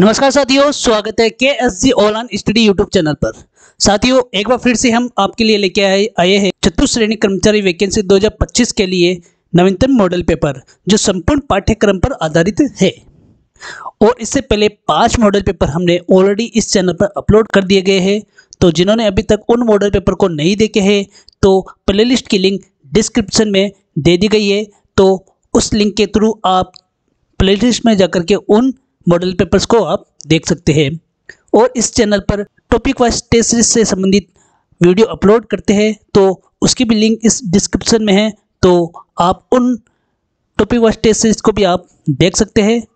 नमस्कार साथियों, स्वागत है KSG online study YouTube channel पर। साथियों, एक बार फिर से हम आपके लिए लेके आए हैं चतुर्थ श्रेणी कर्मचारी वैकेंसी 2025 के लिए नवीनतम मॉडल पेपर, जो संपूर्ण पाठ्यक्रम पर आधारित है। और इससे पहले 5 मॉडल पेपर हमने ऑलरेडी इस चैनल पर अपलोड कर दिए गए हैं। तो जिन्होंने अभी तक उन मॉडल पेपर को नहीं देखे हैं, तो प्लेलिस्ट की लिंक डिस्क्रिप्शन में दे दी गई है। तो उस लिंक के थ्रू आप प्लेलिस्ट में जाकर के उन मॉडल पेपर्स को आप देख सकते हैं। और इस चैनल पर टॉपिक वाइज टेस्ट सीरीज से संबंधित वीडियो अपलोड करते हैं, तो उसकी भी लिंक इस डिस्क्रिप्शन में है। तो आप उन टॉपिक वाइज टेस्ट सीरीज को भी आप देख सकते हैं।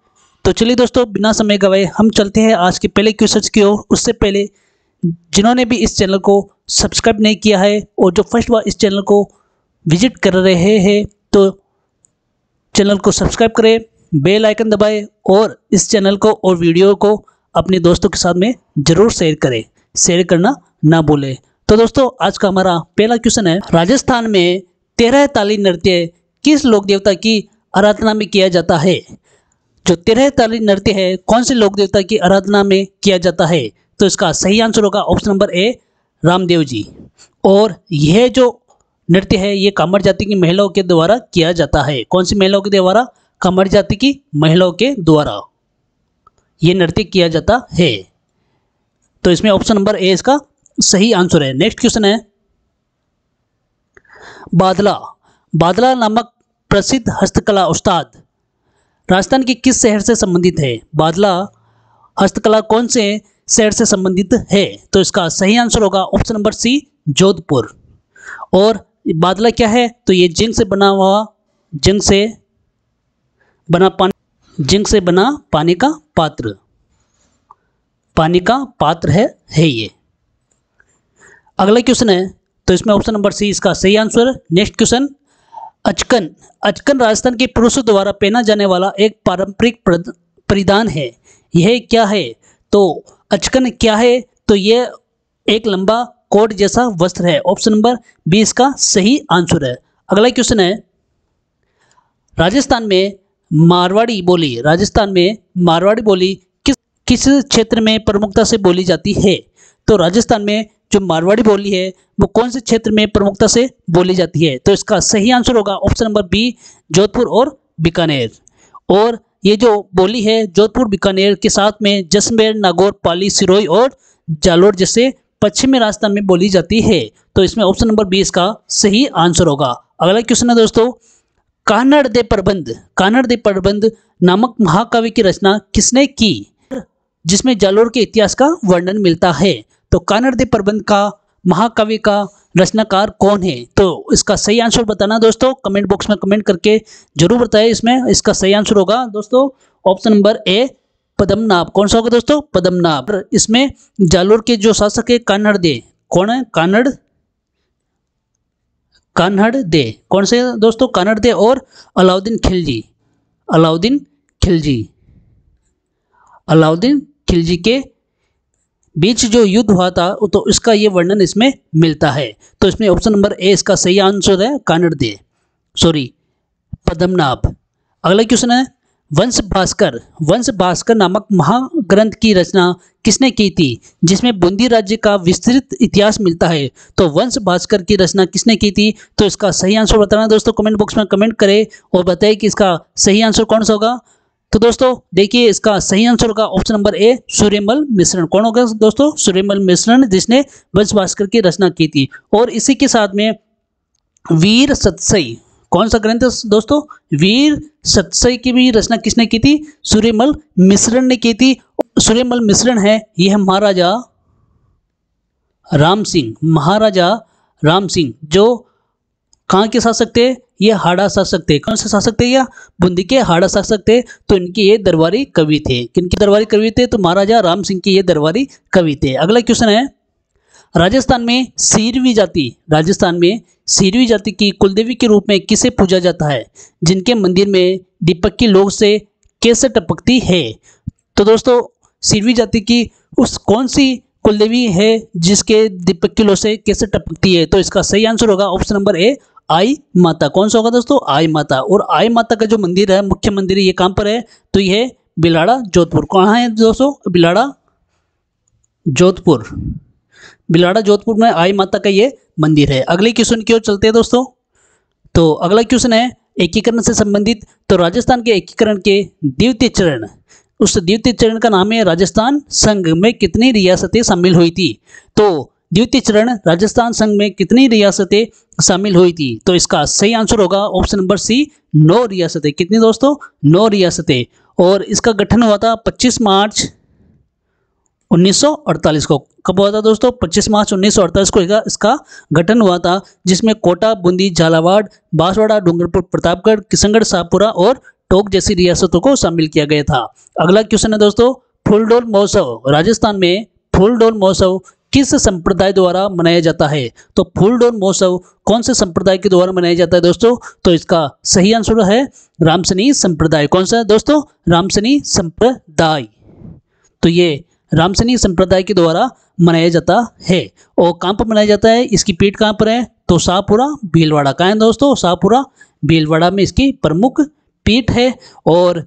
तो चलिए दोस्तों, बिना समय गवाए हम चलते हैं आज के पहले क्वेश्चन की ओर। उससे पहले जिन्होंने भी इस चैनल को सब्सक्राइब नहीं किया है और जो फर्स्ट बार इस चैनल को विजिट कर रहे हैं, तो चैनल को सब्सक्राइब करें, बेल आइकन दबाएं और इस चैनल को और वीडियो को अपने दोस्तों के साथ में जरूर शेयर करें। शेयर करना ना भूलें। तो दोस्तों, आज का हमारा पहला क्वेश्चन है, राजस्थान में 13 ताली नृत्य किस लोक देवता की आराधना में किया जाता है? जो 13 ताली नृत्य है, कौन से लोक देवता की आराधना में किया जाता है? तो इसका सही आंसर होगा option number A, Ramdev ji. और यह जो नृत्य है, ये कामर जाति की महिलाओं के द्वारा किया जाता है। कौन सी महिलाओं के द्वारा? कामर जाति की महिलाओं के द्वारा ये नृत्य किया जाता है। तो इसमें ऑप्शन नंबर ए इसका सही आंसर है। नेक्स्ट क्वेश्चन है, बादला बादला नामक प्रसिद्ध हस्तकला उस्ताद राजस्थान के किस शहर से संबंधित है? बादला हस्तकला कौन से शहर से संबंधित है? तो इसका सही आंसर होगा ऑप्शन नंबर सी, जोधपुर। और बादला क्या है? तो ये जिंक से बना पानी का पात्र है ये। अगला क्वेश्चन है, तो इसमें ऑप्शन नंबर सी इसका सही आंसर। नेक्स्ट क्वेश्चन, अचकन राजस्थान के पुरुषों द्वारा पहना जाने वाला एक पारंपरिक परिधान है। यह क्या है? तो अचकन क्या है? तो यह एक लंबा कोट जैसा वस्त्र है। ऑप्शन नंबर बी इसका सही आंसर है। अगला क्वेश्चन है, राजस्थान में मारवाड़ी बोली किस क्षेत्र में प्रमुखता से बोली जाती है? तो राजस्थान में जो मारवाड़ी बोली है, वो कौन से क्षेत्र में प्रमुखता से बोली जाती है? तो इसका सही आंसर होगा ऑप्शन नंबर बी, जोधपुर और बीकानेर। और ये जो बोली है, जोधपुर बीकानेर के साथ में जैसलमेर, नागौर, पाली, सिरोही और जालोर जैसे पश्चिमी राजस्थान में बोली जाती है। तो इसमें ऑप्शन नंबर बी इसका सही आंसर होगा। अगला क्वेश्चन है दोस्तों, कानड़ दे प्रबंध नामक महाकाव्य की रचना किसने की, जिसमें जालोर के इतिहास का वर्णन मिलता है? तो कानड़ दे प्रबंध का महाकाव्य का रचनाकार कौन है? तो इसका सही आंसर बताना दोस्तों, कमेंट बॉक्स में कमेंट करके जरूर बताएं। इसमें इसका सही आंसर होगा दोस्तों ऑप्शन नंबर ए, पद्मनाभ। कौन सा होगा दोस्तों? पद्मनाभ। इसमें जालोर के जो शासक है कान्हड़ दे, कौन है? कान्हड़ दे। कौन से दोस्तों? कान्हड़ दे और अलाउद्दीन खिलजी के बीच जो युद्ध हुआ था, तो इसका ये वर्णन इसमें मिलता है। तो इसमें ऑप्शन नंबर ए इसका सही आंसर है, पद्मनाभ। अगला क्वेश्चन है, वंश भास्कर नामक महाग्रंथ की रचना किसने की थी, जिसमें बूंदी राज्य का विस्तृत इतिहास मिलता है? तो वंश भास्कर की रचना किसने की थी? तो इसका सही आंसर बताना दोस्तों, कमेंट बॉक्स में कमेंट करें और बताएं कि इसका सही आंसर कौन सा होगा। तो दोस्तों देखिए, इसका सही आंसर होगा ऑप्शन नंबर ए, सूर्यमल मिश्रण। कौन होगा दोस्तों? सूर्यमल मिश्रण, जिसने वंश भास्कर की रचना की थी। और इसी के साथ में वीर सतसई, कौन सा ग्रंथ है दोस्तों? वीर सतसई की भी रचना किसने की थी? सूर्यमल मिश्रण ने की थी। सूर्यमल मिश्रण है यह महाराजा राम सिंह, जो कहाँ के शासक थे? ये हाड़ा शासक थे। कौन से शासक थे? या बूंदी के हाड़ा शासक थे। तो इनके ये दरबारी कवि थे। किनके दरबारी कवि थे? तो महाराजा राम सिंह के ये दरबारी कवि थे। अगला क्वेश्चन है, राजस्थान में सीरवी जाति की कुलदेवी के रूप में किसे पूजा जाता है, जिनके मंदिर में दीपक की लौ से कैसे टपकती है? तो दोस्तों, सीरवी जाति की उस कौन सी कुलदेवी है जिसके दीपक की लौ से कैसे टपकती है? तो इसका सही आंसर होगा ऑप्शन नंबर ए, आई माता। कौन सा होगा दोस्तों? आई माता। और आई माता का जो मंदिर है, मुख्य मंदिर, ये कहाँ पर है? तो यह बिलाड़ा जोधपुर। कहाँ है दोस्तों? बिलाड़ा जोधपुर। बिलाड़ा जोधपुर में आई माता का ये मंदिर है। अगले क्वेश्चन की ओर चलते हैं दोस्तों। तो अगला क्वेश्चन है एकीकरण से संबंधित। तो राजस्थान के एकीकरण के द्वितीय चरण, उस द्वितीय चरण का नाम है राजस्थान संघ में कितनी रियासतें शामिल हुई थी? तो द्वितीय चरण राजस्थान संघ में कितनी रियासतें शामिल हुई थी? तो इसका सही आंसर होगा ऑप्शन नंबर सी, 9 रियासतें। कितनी दोस्तों? 9 रियासतें। और इसका गठन हुआ था 25 मार्च 1948 को। कब हुआ था दोस्तों? 25 मार्च 1948 को इसका गठन हुआ था, जिसमें कोटा, बूंदी, झालावाड़, बांसवाड़ा, डूंगरपुर, प्रतापगढ़, किशनगढ़, शाहपुरा और टोंक जैसी रियासतों को शामिल किया गया था। अगला क्वेश्चन है दोस्तों, फूलडोल महोत्सव। राजस्थान में फूलडोल महोत्सव किस संप्रदाय द्वारा मनाया जाता है? तो फूलडोल महोत्सव कौन से संप्रदाय के द्वारा मनाया जाता है दोस्तों? तो इसका सही आंसर है रामसनी संप्रदाय। कौन सा है दोस्तों? रामसनी संप्रदाय। तो ये रामसनी संप्रदाय के द्वारा मनाया जाता है। और कहाँ पर मनाया जाता है? इसकी पीठ कहाँ पर है? तो शाहपुरा भीलवाड़ा। कहाँ है दोस्तों? शाहपुरा भीलवाड़ा में इसकी प्रमुख पीठ है। और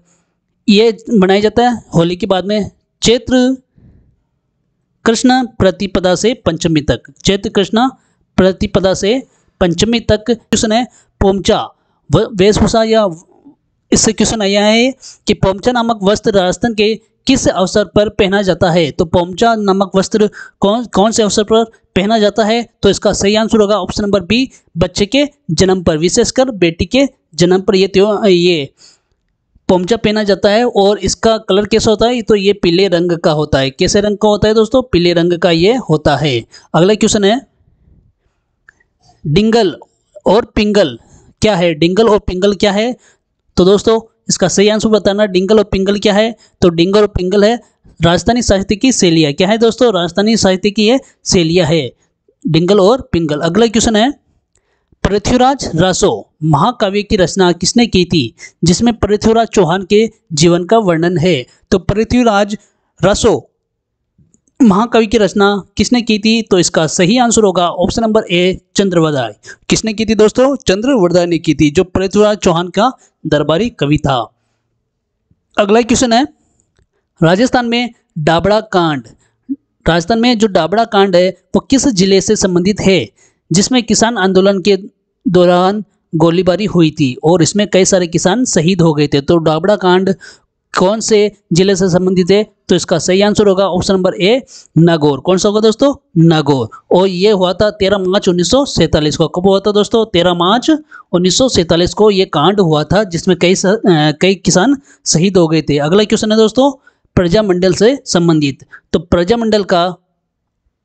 ये मनाया जाता है होली के बाद में चैत्र कृष्ण प्रतिपदा से पंचमी तक। चैत्र कृष्ण प्रतिपदा से पंचमी तक। क्वेश्चन है पोमचा वेशभूषा, या इससे क्वेश्चन आया है कि पोमचा नामक वस्त्र राजस्थान के किस अवसर पर पहना जाता है? तो पोमचा नामक वस्त्र कौन से अवसर पर पहना जाता है? तो इसका सही आंसर होगा ऑप्शन नंबर बी, बच्चे के जन्म पर, विशेषकर बेटी के जन्म पर ये पोमचा पहना जाता है। और इसका कलर कैसा होता है? तो ये पीले रंग का होता है। कैसे रंग का होता है दोस्तों? पीले रंग का ये होता है। अगला क्वेश्चन है डिंगल और पिंगल क्या है? डिंगल और पिंगल क्या है? तो दोस्तों इसका सही आंसर बताना, डिंगल और पिंगल क्या है? तो डिंगल और पिंगल है राजस्थानी साहित्य की शैलियाँ। क्या है दोस्तों? राजस्थानी साहित्य की ये शैलियाँ है, डिंगल और पिंगल। अगला क्वेश्चन है पृथ्वीराज रासो महाकाव्य की रचना किसने की थी, जिसमें पृथ्वीराज चौहान के जीवन का वर्णन है? तो पृथ्वीराज रासो महाकाव्य की रचना किसने की थी? तो इसका सही आंसर होगा ऑप्शन नंबर ए, चंद्रवरदाय। किसने की थी दोस्तों? चंद्रवरदाय ने की थी, जो पृथ्वीराज चौहान का दरबारी कवि था। अगला क्वेश्चन है राजस्थान में डाबड़ा कांड। राजस्थान में जो डाबड़ा कांड है वो किस जिले से संबंधित है, जिसमें किसान आंदोलन के दौरान गोलीबारी हुई थी और इसमें कई सारे किसान शहीद हो गए थे? तो डाबड़ा कांड कौन से जिले से संबंधित है? तो इसका सही आंसर होगा ऑप्शन नंबर ए, नागौर। कौन सा होगा दोस्तों? नागौर। और ये हुआ था 13 मार्च 1947 को। कब हुआ था दोस्तों? 13 मार्च 1947 को ये कांड हुआ था, जिसमें कई किसान शहीद हो गए थे। अगला क्वेश्चन है दोस्तों प्रजामंडल से संबंधित। तो प्रजामंडल का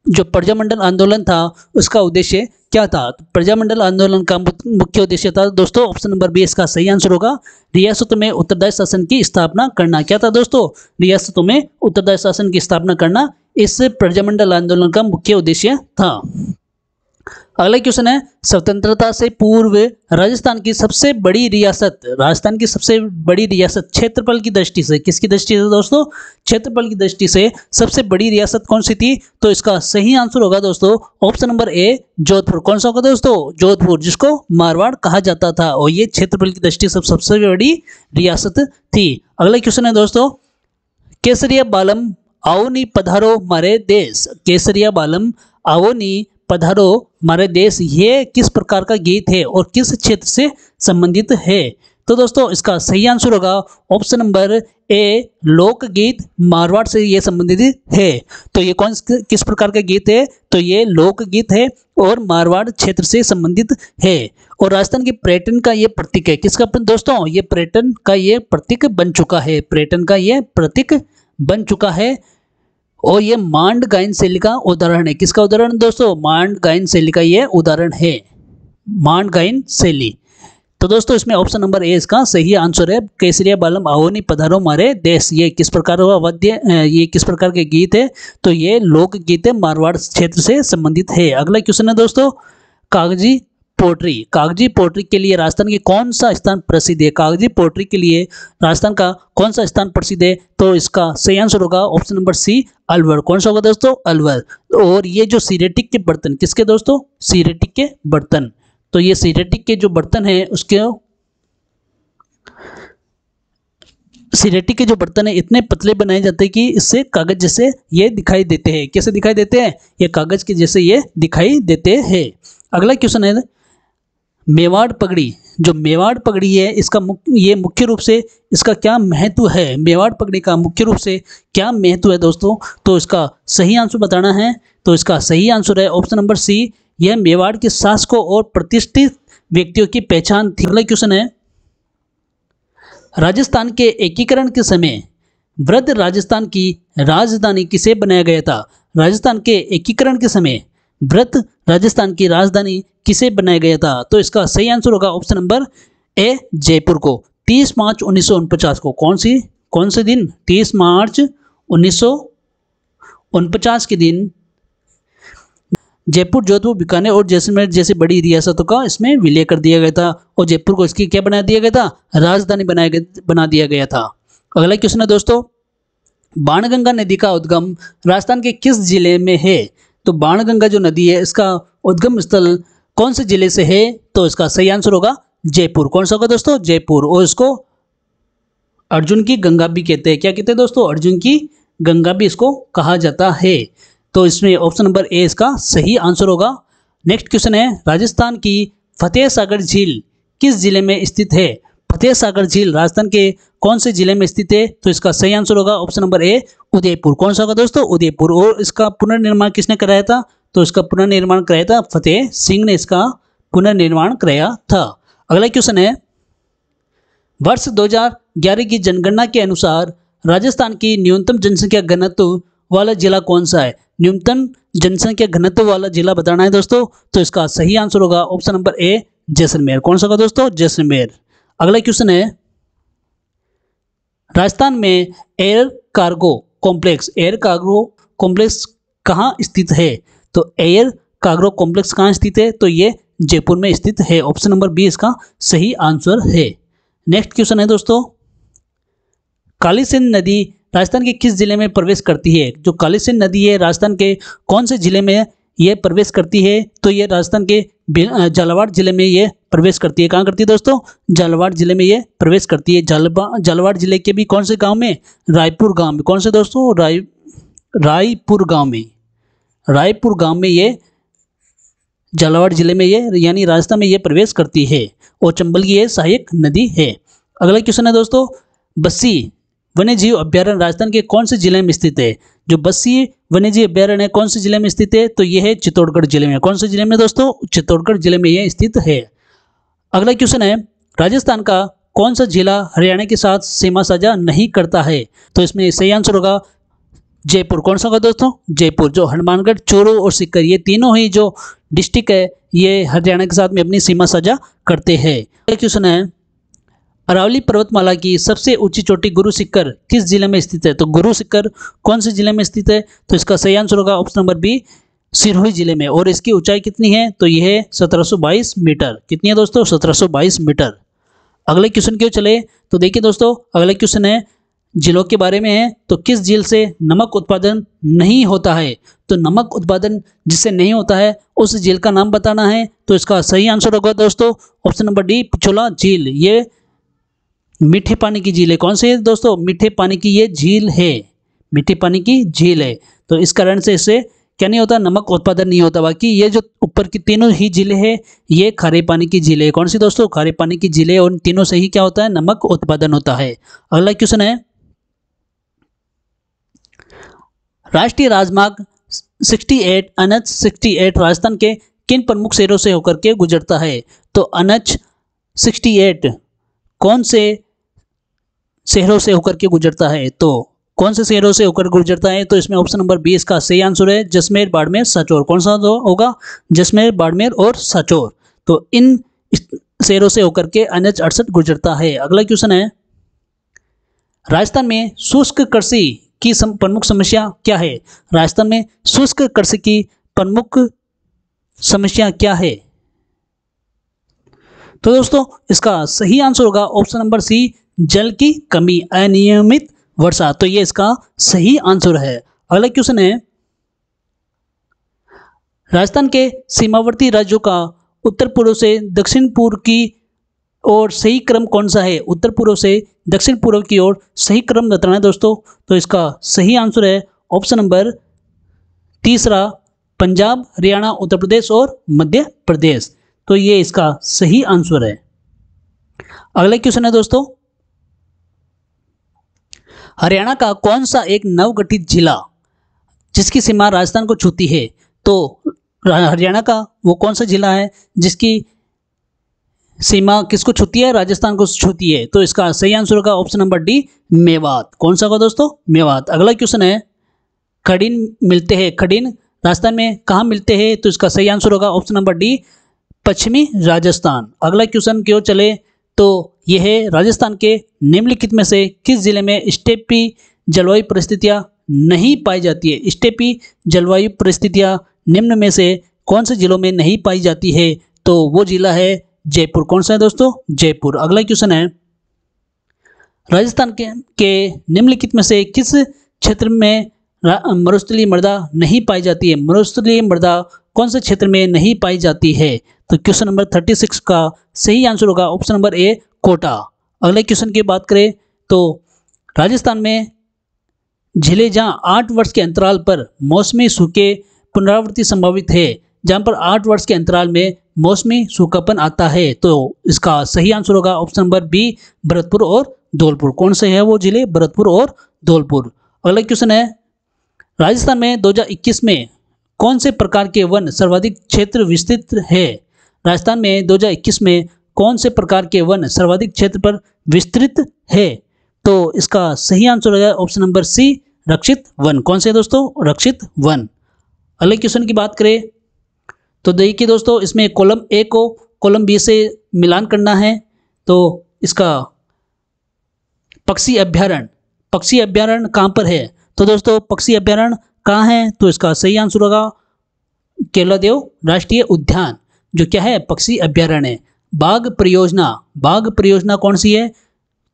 जो प्रजामंडल आंदोलन था उसका उद्देश्य क्या था? प्रजामंडल आंदोलन का मुख्य उद्देश्य था दोस्तों ऑप्शन नंबर बी, इसका सही आंसर होगा रियासतों में उत्तरदायी शासन की स्थापना करना। क्या था दोस्तों? रियासतों में उत्तरदायी शासन की स्थापना करना इस प्रजामंडल आंदोलन का मुख्य उद्देश्य था। अगला क्वेश्चन है स्वतंत्रता से पूर्व राजस्थान की सबसे बड़ी रियासत, राजस्थान की सबसे बड़ी रियासत क्षेत्रफल की दृष्टि से, किसकी दृष्टि से दोस्तों? क्षेत्रफल की दृष्टि से सबसे बड़ी रियासत कौन सी थी? तो इसका सही आंसर होगा दोस्तों ऑप्शन नंबर ए, जोधपुर। कौन सा होगा दोस्तों? जोधपुर, जिसको मारवाड़ कहा जाता था, और ये क्षेत्रफल की दृष्टि से सबसे बड़ी रियासत थी। अगला क्वेश्चन है दोस्तों केसरिया बालम आओ नी पधारो मारे देश। केसरिया बालम आओ नी पधारो हमारे देश, ये किस प्रकार का गीत है और किस क्षेत्र से संबंधित है? तो दोस्तों इसका सही आंसर होगा ऑप्शन नंबर ए, लोकगीत मारवाड़ से ये संबंधित है। तो ये किस प्रकार का गीत है? तो ये लोकगीत है और मारवाड़ क्षेत्र से संबंधित है। और राजस्थान के पर्यटन का ये प्रतीक है। किसका दोस्तों? ये पर्यटन का ये प्रतीक बन चुका है। पर्यटन का ये प्रतीक बन चुका है। और ये मांड गायन शैली का उदाहरण है। किसका उदाहरण दोस्तों? मांड गायन शैली का ये उदाहरण है, मांड गायन शैली। तो दोस्तों इसमें ऑप्शन नंबर ए इसका सही आंसर है। केसरिया बालम आओ नी पधारो मारे देश, ये किस प्रकार का वाद्य, ये किस प्रकार के गीत है? तो ये लोक गीत है, मारवाड़ क्षेत्र से संबंधित है। अगला क्वेश्चन है दोस्तों कागजी पोट्री। कागजी पोट्री के लिए राजस्थान के कौन सा स्थान प्रसिद्ध है? कागजी पोट्री के लिए राजस्थान का कौन सा स्थान प्रसिद्ध है? तो इसका सही आंसर होगा ऑप्शन नंबर सी, अलवर। कौन सा होगा दोस्तों? अलवर। और ये जो सिरेटिक के बर्तन किसके दोस्तों? सिरेटिक के बर्तन। तो ये सिरेटिक के जो बर्तन हैं उसके सिरेटी के जो बर्तन है इतने पतले बनाए जाते हैं कि इससे कागज जैसे ये दिखाई देते हैं। कैसे दिखाई देते हैं? ये कागज के जैसे ये दिखाई देते हैं। अगला क्वेश्चन है मेवाड़ पगड़ी। जो मेवाड़ पगड़ी है इसका ये मुख्य रूप से इसका क्या महत्व है? मेवाड़ पगड़ी का मुख्य रूप से क्या महत्व है दोस्तों? तो इसका सही आंसर बताना है। तो इसका सही आंसर है ऑप्शन नंबर सी। यह मेवाड़ के शासकों और प्रतिष्ठित व्यक्तियों की पहचान थी। अगला क्वेश्चन है राजस्थान के एकीकरण के समय वृद्ध राजस्थान की राजधानी किसे बनाया गया था? राजस्थान के एकीकरण के समय वृद्ध राजस्थान की राजधानी किसे बनाया गया था? तो इसका सही आंसर होगा ऑप्शन नंबर ए जयपुर को 30 मार्च 1949 को। कौन से दिन? 30 मार्च 1949 के दिन जयपुर, जोधपुर, बीकानेर और जैसलमेर जैसी बड़ी रियासतों का इसमें विलय कर दिया गया था और जयपुर को इसकी क्या बना दिया गया था? राजधानी बना दिया गया था। अगला क्वेश्चन है दोस्तों बाणगंगा नदी का उद्गम राजस्थान के किस जिले में है? तो बाणगंगा जो नदी है इसका उद्गम स्थल कौन से जिले से है? तो इसका सही आंसर होगा जयपुर। कौन सा होगा दोस्तों? जयपुर। और इसको अर्जुन की गंगा भी कहते हैं। क्या कहते हैं दोस्तों? अर्जुन की गंगा भी इसको कहा जाता है। तो इसमें ऑप्शन नंबर ए इसका सही आंसर होगा। नेक्स्ट क्वेश्चन है राजस्थान की फतेह सागर झील किस जिले में स्थित है? फतेह सागर झील राजस्थान के कौन से जिले में स्थित है? तो इसका सही आंसर होगा ऑप्शन नंबर ए उदयपुर। कौन सा होगा दोस्तों? उदयपुर। और इसका पुनर्निर्माण किसने कराया था? तो इसका पुनर्निर्माण कराया था फतेह सिंह ने इसका पुनर्निर्माण कराया था। अगला क्वेश्चन है वर्ष 2011 की जनगणना के अनुसार राजस्थान की न्यूनतम जनसंख्या घनत्व वाला जिला कौन सा है? न्यूनतम जनसंख्या घनत्व वाला जिला बताना है दोस्तों। तो इसका सही आंसर होगा ऑप्शन नंबर ए जैसलमेर। कौन सा होगा दोस्तों? जैसलमेर। अगला क्वेश्चन है राजस्थान में एयर कार्गो कॉम्प्लेक्स कहाँ स्थित है? तो एयर कार्गो कॉम्प्लेक्स कहाँ स्थित है? तो ये जयपुर में स्थित है। ऑप्शन नंबर बी इसका सही आंसर है। नेक्स्ट क्वेश्चन है दोस्तों काली सिंध नदी राजस्थान के किस जिले में प्रवेश करती है? जो काली सिंध नदी है राजस्थान के कौन से जिले में ये प्रवेश करती है? तो ये राजस्थान के झालावाड़ जिले में ये प्रवेश करती है। कहाँ करती है दोस्तों? झालावाड़ जिले में ये प्रवेश करती है। झालावाड़ जिले के भी कौन से गांव में? रायपुर गांव में। कौन से दोस्तों? रायपुर गांव में ये झालावाड़ जिले में ये यानी राजस्थान में ये प्रवेश करती है और चंबल की ये सहायक नदी है। अगला क्वेश्चन है दोस्तों बस्सी वन्य जीव अभ्यारण्य राजस्थान के कौन से जिले में स्थित है? जो बस्सी वन्य जीव अभ्यारण्य कौन से जिले में स्थित है? तो यह है चित्तौड़गढ़ जिले में। कौन से जिले में दोस्तों? चित्तौड़गढ़ जिले में यह स्थित है। अगला क्वेश्चन है राजस्थान का कौन सा जिला हरियाणा के साथ सीमा साझा नहीं करता है? तो इसमें सही आंसर होगा जयपुर। कौन सा होगा दोस्तों? जयपुर। जो हनुमानगढ़, चूरू और सीकर ये तीनों ही जो डिस्ट्रिक्ट है ये हरियाणा के साथ में अपनी सीमा साझा करते हैं। अगला क्वेश्चन है अरावली पर्वतमाला की सबसे ऊंची चोटी गुरु शिखर किस जिले में स्थित है? तो गुरु शिखर कौन से जिले में स्थित है? तो इसका सही आंसर होगा ऑप्शन नंबर बी सिरोही जिले में। और इसकी ऊंचाई कितनी है? तो यह है 1722 मीटर। कितनी है दोस्तों? 1722 मीटर। अगले क्वेश्चन क्यों चले तो देखिए दोस्तों अगला क्वेश्चन है जिलों के बारे में है। तो किस झील से नमक उत्पादन नहीं होता है? तो नमक उत्पादन जिससे नहीं होता है उस झील का नाम बताना है। तो इसका सही आंसर होगा दोस्तों ऑप्शन नंबर डी पिछोला झील। ये मीठे पानी की झील है। कौन सी है दोस्तों? मीठे पानी की ये झील है। मीठे पानी की झील है। तो इस कारण से इससे क्या नहीं होता? नमक उत्पादन नहीं होता। बाकी ये जो ऊपर की तीनों ही झीलें हैं ये खारे पानी की झीलें है। कौन सी दोस्तों? खारे पानी की झीलें। और तीनों से ही क्या होता है? नमक उत्पादन होता है। अगला क्वेश्चन है राष्ट्रीय राजमार्ग 68 NH 68 राजस्थान के किन प्रमुख शहरों से होकर के गुजरता है? तो NH 68 कौन से शहरों से होकर के गुजरता है? तो कौन से शहरों से होकर गुजरता है? तो इसमें ऑप्शन नंबर 20 का सही आंसर है जैसलमेर, बाड़मेर, सांचौर। कौन सा होगा? जैसलमेर, बाड़मेर और सांचौर। तो इन शहरों से होकर के NH 68 गुजरता है। अगला क्वेश्चन है राजस्थान में शुष्क कृषि की प्रमुख समस्या क्या है? राजस्थान में शुष्क कृषि की प्रमुख समस्या क्या है? तो दोस्तों इसका सही आंसर होगा ऑप्शन नंबर सी जल की कमी, अनियमित वर्षा। तो ये इसका सही आंसर है। अगला क्वेश्चन है राजस्थान के सीमावर्ती राज्यों का उत्तर पूर्व से दक्षिण पूर्व की और सही क्रम कौन सा है, उत्तर पूर्व से दक्षिण पूर्व की ओर सही क्रम बताना है दोस्तों। तो इसका सही आंसर है ऑप्शन नंबर तीसरा, पंजाब, हरियाणा, उत्तर प्रदेश और मध्य प्रदेश। तो ये इसका सही आंसर है। अगला क्वेश्चन है दोस्तों, हरियाणा का कौन सा एक नवगठित जिला जिसकी सीमा राजस्थान को छूती है? तो हरियाणा का वो कौन सा जिला है जिसकी सीमा किसको छूती है? राजस्थान को छूती है। तो इसका सही आंसर होगा ऑप्शन नंबर डी, मेवात। कौन सा होगा दोस्तों? मेवात। अगला क्वेश्चन है, खडीन मिलते हैं, खडीन राजस्थान में कहाँ मिलते हैं? तो इसका सही आंसर होगा ऑप्शन नंबर डी, पश्चिमी राजस्थान। अगला क्वेश्चन की ओर चले तो यह है, राजस्थान के निम्नलिखित में से किस जिले में स्टेपी जलवायु परिस्थितियां नहीं पाई जाती है? स्टेपी जलवायु परिस्थितियां निम्न में से कौन से जिलों में नहीं पाई जाती है? तो वो जिला है जयपुर। कौन सा है दोस्तों? जयपुर। अगला क्वेश्चन है, राजस्थान के निम्नलिखित में से किस क्षेत्र में मरुस्थलीय मृदा नहीं पाई जाती है? मरुस्थलीय मृदा कौन से क्षेत्र में नहीं पाई जाती है? तो क्वेश्चन नंबर 36 का सही आंसर होगा ऑप्शन नंबर ए, कोटा। अगले क्वेश्चन की बात करें तो राजस्थान में जिले जहां 8 वर्ष के अंतराल पर मौसमी सूखे पुनरावृत्ति संभावित है, जहां पर 8 वर्ष के अंतराल में मौसमी सूखापन आता है, तो इसका सही आंसर होगा ऑप्शन नंबर बी, भरतपुर और धौलपुर। कौन से है वो जिले? भरतपुर और धौलपुर। अगला क्वेश्चन है, राजस्थान में 2021 में कौन से प्रकार के वन सर्वाधिक क्षेत्र विस्तृत है? राजस्थान में 2021 में कौन से प्रकार के वन सर्वाधिक क्षेत्र पर विस्तृत है? तो इसका सही आंसर है ऑप्शन नंबर सी, रक्षित वन। कौन से दोस्तों? रक्षित वन। अगले क्वेश्चन की बात करें तो देखिए दोस्तों, इसमें कॉलम ए को कॉलम बी से मिलान करना है। तो इसका पक्षी अभ्यारण्य कहाँ पर है? तो दोस्तों पक्षी अभ्यारण्य कहाँ है? तो इसका सही आंसर होगा केवलादेव राष्ट्रीय उद्यान, जो क्या है? पक्षी अभ्यारण्य है। बाघ परियोजना कौन सी है?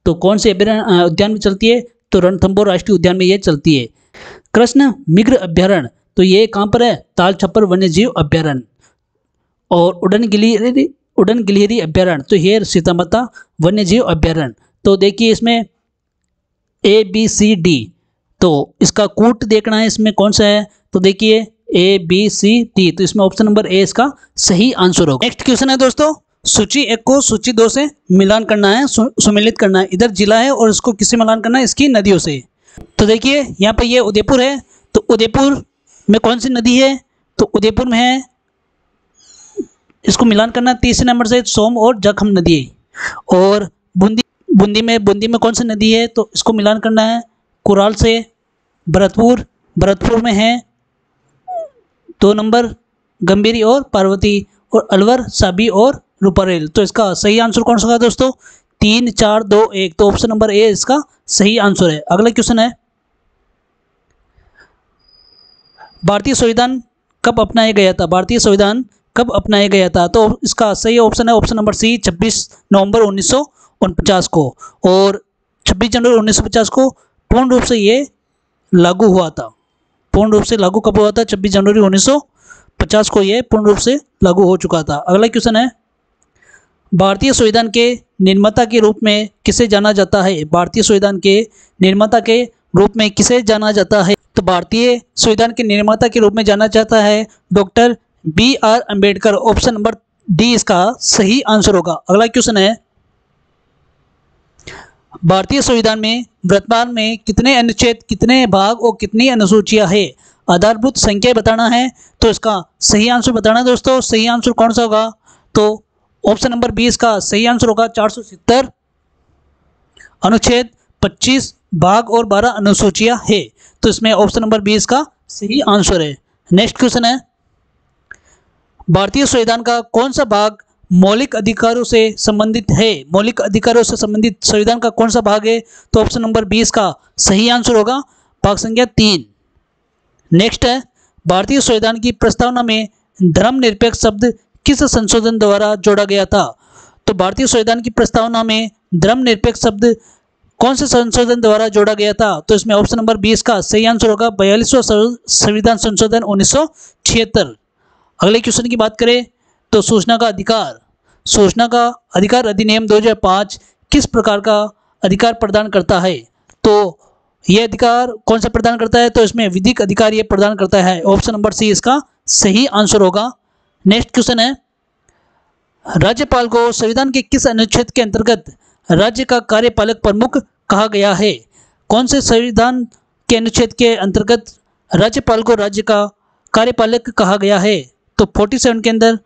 तो कौन से उद्यान में चलती है? तो रणथंभौर राष्ट्रीय उद्यान में ये चलती है। कृष्ण मृग अभ्यारण्य, तो ये कहाँ पर है? ताल छप्पर वन्यजीव अभ्यारण्य। और उड़न गिलहरी अभ्यारण्य, तो ये सीतामाता वन्यजीव अभ्यारण्य। तो देखिए इसमें ए बी सी डी, तो इसका कूट देखना है इसमें कौन सा है? तो देखिए ए बी सी डी, तो इसमें ऑप्शन नंबर ए इसका सही आंसर होगा। नेक्स्ट क्वेश्चन है दोस्तों, सूची 1 को सूची 2 से मिलान करना है, सुमेलित करना है। इधर जिला है और इसको किससे मिलान करना है? इसकी नदियों से। तो देखिए यहाँ पर ये उदयपुर है, तो उदयपुर में कौन सी नदी है? तो उदयपुर में है, इसको मिलान करना है तीसरे नंबर से सोम और जखम नदी। और बूंदी में कौन सी नदी है? तो इसको मिलान करना है कुराल से। भरतपुर में है 2 नंबर गंभीरी और पार्वती। और अलवर, साबी और रूपारेल। तो इसका सही आंसर कौन सा होगा दोस्तों? 3 4 2 1, तो ऑप्शन नंबर ए इसका सही आंसर है। अगला क्वेश्चन है, भारतीय संविधान कब अपनाया गया था? भारतीय संविधान कब अपनाया गया था? तो इसका सही ऑप्शन है ऑप्शन नंबर सी, 26 नवंबर 1949 को। और 26 जनवरी 1950 को पूर्ण रूप से ये लागू हुआ था। पूर्ण रूप से लागू कब हुआ था? 26 जनवरी 1950 को ये पूर्ण रूप से लागू हो चुका था। अगला क्वेश्चन है, भारतीय संविधान के निर्माता के रूप में किसे जाना जाता है? भारतीय संविधान के निर्माता के रूप में किसे जाना जाता है? तो भारतीय संविधान के निर्माता के रूप में जाना जाता है doctor BR Ambedkar. Option number D इसका सही आंसर होगा। अगला क्वेश्चन है, भारतीय संविधान में वर्तमान में कितने अनुच्छेद, कितने भाग और कितनी अनुसूचियां है? आधारभूत संख्या बताना है, तो इसका सही आंसर बताना है दोस्तों। सही आंसर कौन सा होगा? तो ऑप्शन नंबर 20 का सही आंसर होगा 470 अनुच्छेद, 25 भाग और 12 अनुसूचियां है। तो इसमें ऑप्शन नंबर 20 का सही आंसर है। नेक्स्ट क्वेश्चन है, भारतीय संविधान का कौन सा भाग मौलिक अधिकारों से संबंधित है? मौलिक अधिकारों से संबंधित संविधान का कौन सा भाग है? तो ऑप्शन नंबर 20 का सही आंसर होगा भाग संख्या 3। नेक्स्ट है, भारतीय संविधान की प्रस्तावना में धर्मनिरपेक्ष शब्द किस संशोधन द्वारा जोड़ा गया था? तो भारतीय संविधान की प्रस्तावना में धर्मनिरपेक्ष शब्द कौन से संशोधन द्वारा जोड़ा गया था? तो इसमें ऑप्शन नंबर 20 का सही आंसर होगा 42वां संविधान संशोधन 1976। अगले क्वेश्चन की बात करें तो सूचना का अधिकार। सूचना का अधिकार अधिनियम 2005 किस प्रकार का अधिकार प्रदान करता है? तो यह अधिकार कौन सा प्रदान करता है? तो इसमें विधिक अधिकार ये प्रदान करता है। ऑप्शन नंबर सी इसका सही आंसर होगा। नेक्स्ट क्वेश्चन है, राज्यपाल को संविधान के किस अनुच्छेद के अंतर्गत राज्य का कार्यपालक प्रमुख कहा गया है? कौन से संविधान के अनुच्छेद के अंतर्गत राज्यपाल को राज्य का कार्यपालक कहा गया है? तो 47 के अंदर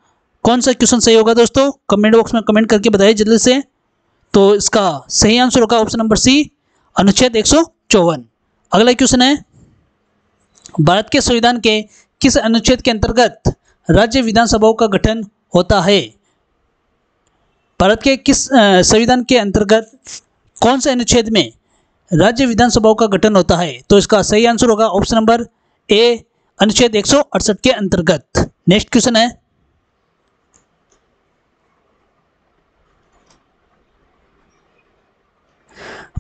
कौन सा क्वेश्चन सही होगा दोस्तों? कमेंट बॉक्स में कमेंट करके बताइए जल्दी से। तो इसका सही आंसर होगा ऑप्शन नंबर सी, अनुच्छेद 154। अगला क्वेश्चन है, भारत के संविधान के किस अनुच्छेद के अंतर्गत राज्य विधानसभाओं का गठन होता है? भारत के किस संविधान के अंतर्गत कौन से अनुच्छेद में राज्य विधानसभाओं का गठन होता है? तो इसका सही आंसर होगा ऑप्शन नंबर ए, अनुच्छेद 168 के अंतर्गत। नेक्स्ट क्वेश्चन है,